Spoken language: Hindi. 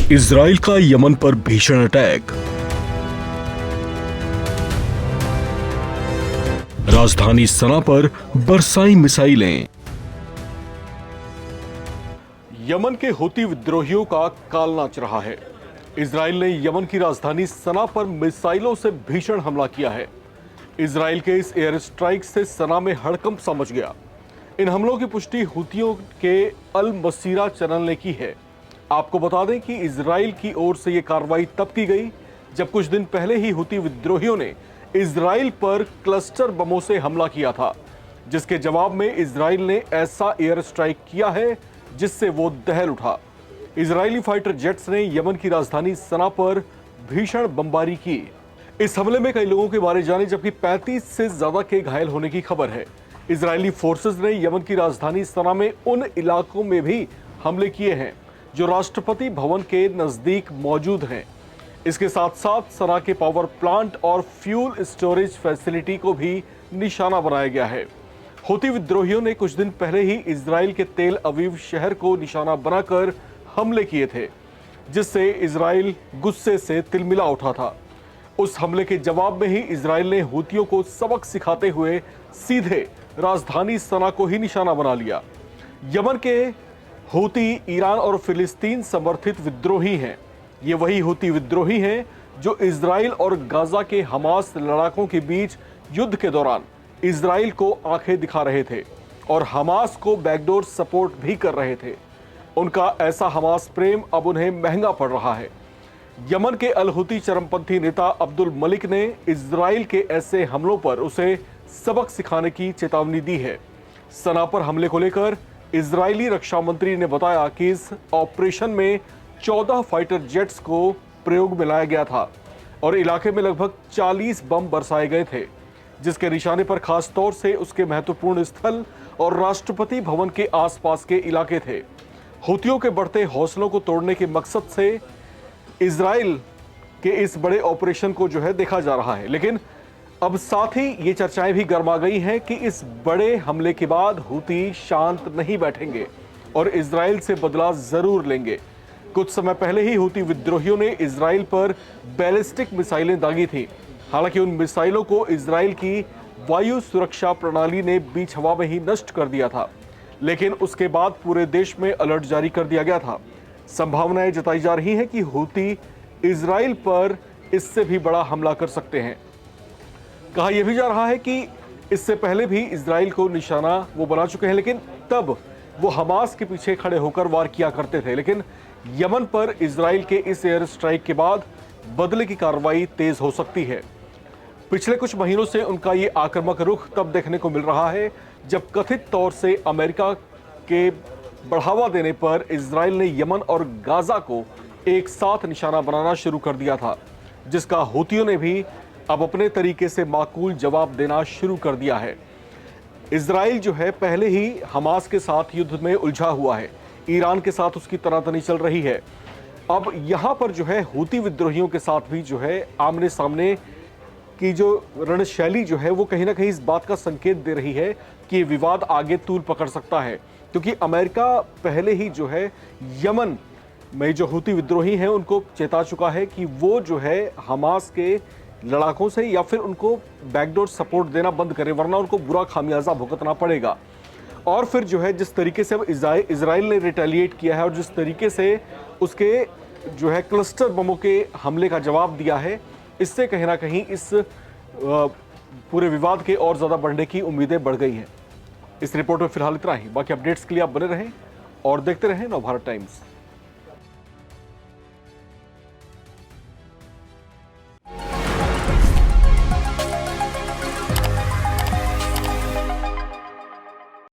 इजराइल का यमन पर भीषण अटैक। राजधानी सना पर बरसाई मिसाइलें। यमन के हूती विद्रोहियों का काल नाच रहा है। इजराइल ने यमन की राजधानी सना पर मिसाइलों से भीषण हमला किया है। इजराइल के इस एयर स्ट्राइक से सना में हड़कंप सा मच गया। इन हमलों की पुष्टि हूतियों के अल मसीरा चैनल ने की है। आपको बता दें कि इजराइल की ओर से यह कार्रवाई तब की गई जब कुछ दिन पहले ही हूती विद्रोहियों ने इजराइल पर क्लस्टर बमों से हमला किया था, जिसके जवाब में इजराइल ने ऐसा एयर स्ट्राइक किया है जिससे वो दहल उठा। इजरायली फाइटर जेट्स ने यमन की राजधानी सना पर भीषण बमबारी की। इस हमले में कई लोगों के मारे जाने जबकि 35 से ज्यादा के घायल होने की खबर है। इजरायली फोर्सेस ने यमन की राजधानी सना में उन इलाकों में भी हमले किए हैं जो राष्ट्रपति भवन के नजदीक मौजूद हैं। इसके साथ साथ सना के पावर प्लांट और फ्यूल स्टोरेज फैसिलिटी को भी निशाना बनाया गया है। हूती विद्रोहियों ने कुछ दिन पहले ही इजराइल के तेल अवीव शहर को निशाना बनाकर हमले किए थे, जिससे इजराइल गुस्से से तिलमिला उठा था। उस हमले के जवाब में ही इजराइल ने हूतियों को सबक सिखाते हुए सीधे राजधानी सना को ही निशाना बना लिया। यमन के हूती ईरान और फिलिस्तीन समर्थित विद्रोही हैं। ये वही हूती विद्रोही हैं जो इजराइल और गाजा के हमास लड़ाकों के बीच युद्ध के दौरान इजराइल को आंखें दिखा रहे थे और हमास को बैकडोर सपोर्ट भी कर रहे थे। उनका ऐसा हमास प्रेम अब उन्हें महंगा पड़ रहा है। यमन के अल हूती चरमपंथी नेता अब्दुल मलिक ने इजराइल के ऐसे हमलों पर उसे सबक सिखाने की चेतावनी दी है। सना पर हमले को लेकर इजरायली रक्षा मंत्री ने बताया कि इस ऑपरेशन में 14 फाइटर जेट्स को प्रयोग में लाया गया था और इलाके में लगभग 40 बम बरसाए गए थे, जिसके निशाने पर खास तौर से उसके महत्वपूर्ण स्थल और राष्ट्रपति भवन के आसपास के इलाके थे। हूतियों के बढ़ते हौसलों को तोड़ने के मकसद से इजराइल के इस बड़े ऑपरेशन को देखा जा रहा है, लेकिन अब साथ ही ये चर्चाएं भी गर्मा गई हैं कि इस बड़े हमले के बाद हूती शांत नहीं बैठेंगे और इजराइल से बदला जरूर लेंगे। कुछ समय पहले ही हूती विद्रोहियों ने इजराइल पर बैलिस्टिक मिसाइलें दागी थी। हालांकि उन मिसाइलों को इजराइल की वायु सुरक्षा प्रणाली ने बीच हवा में ही नष्ट कर दिया था, लेकिन उसके बाद पूरे देश में अलर्ट जारी कर दिया गया था। संभावनाएं जताई जा रही हैं कि हूती इजराइल पर इससे भी बड़ा हमला कर सकते हैं। कहा यह भी जा रहा है कि इससे पहले भी इजराइल को निशाना वो बना चुके हैं, लेकिन तब वो हमास के पीछे खड़े होकर वार किया करते थे। लेकिन यमन पर इजराइल के इस एयर स्ट्राइक के बाद बदले की कार्रवाई तेज हो सकती है। पिछले कुछ महीनों से उनका ये आक्रामक रुख तब देखने को मिल रहा है जब कथित तौर से अमेरिका के बढ़ावा देने पर इजराइल ने यमन और गाजा को एक साथ निशाना बनाना शुरू कर दिया था, जिसका हूतियों ने भी अब अपने तरीके से माकूल जवाब देना शुरू कर दिया है। इजराइल पहले ही हमास के साथ युद्ध में उलझा हुआ है। ईरान के साथ उसकी तनातनी चल रही है। अब यहाँ पर हूती विद्रोहियों के साथ भी आमने सामने की जो रणशैली वो कहीं ना कहीं इस बात का संकेत दे रही है कि विवाद आगे तूल पकड़ सकता है, क्योंकि अमेरिका पहले ही यमन में जो हूती विद्रोही हैं उनको चेता चुका है कि वो हमास के लड़ाकों से या फिर उनको बैकडोर सपोर्ट देना बंद करे, वरना उनको बुरा खामियाजा भुगतना पड़ेगा। और फिर जिस तरीके से अब इजराइल ने रिटेलिएट किया है और जिस तरीके से उसके क्लस्टर बमों के हमले का जवाब दिया है, इससे कहीं ना कहीं इस पूरे विवाद के और ज़्यादा बढ़ने की उम्मीदें बढ़ गई हैं। इस रिपोर्ट में फिलहाल इतना ही। बाकी अपडेट्स के लिए आप बने रहें और देखते रहें नवभारत टाइम्स।